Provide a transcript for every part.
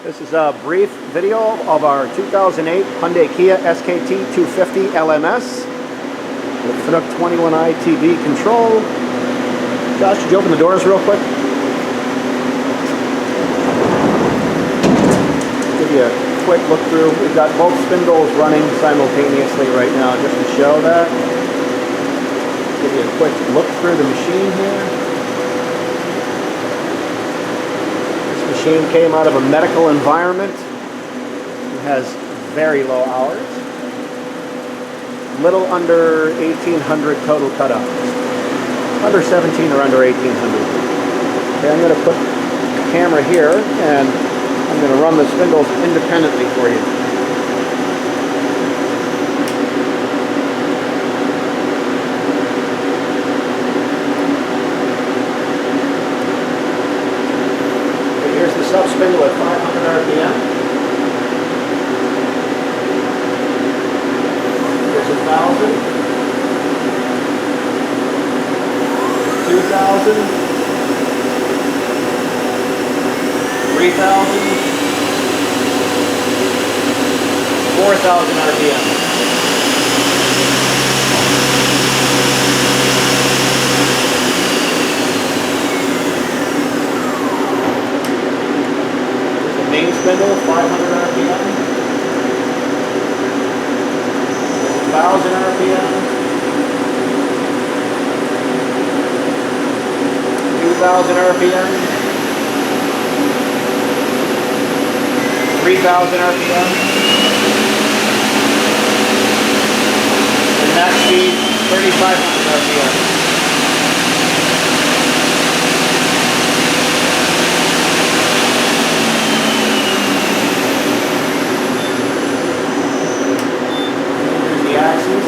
This is a brief video of our 2008 Hyundai Kia SKT-250LMS with Finook 21i TV control. Josh, could you open the doors real quick? Give you a quick look through. We've got both spindles running simultaneously right now just to show that. Give you a quick look through the machine here. This machine came out of a medical environment. It has very low hours. Little under 1,800 total cut hours. Under 17 or under 1,800. Okay, I'm going to put the camera here and I'm going to run the spindles independently for you. Okay, here's the sub spindle at 500 RPM. Here's 1,000, 2,000, 3,000, 4,000 RPM. Here's the main spindle, 500 RPM. 1,000 RPM. 2,000 RPM. 3,000 RPM. And max speed, 3,500 RPM. Here's the axis.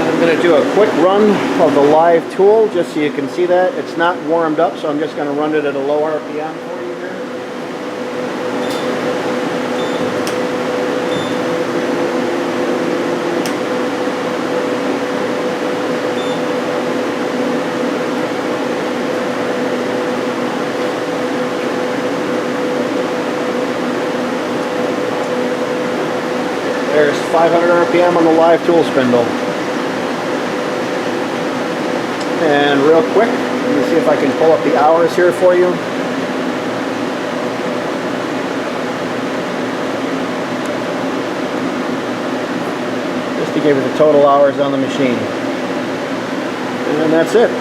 I'm going to do a quick run of the live tool just so you can see that. It's not warmed up, so I'm just going to run it at a low RPM for you here. There's 500 RPM on the live tool spindle. And real quick, let me see if I can pull up the hours here for you. Just to give you the total hours on the machine. And that's it.